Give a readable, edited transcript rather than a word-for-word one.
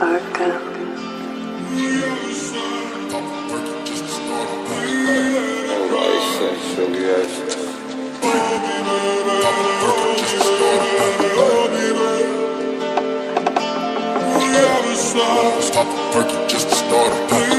Parker. Stop the perky just to start a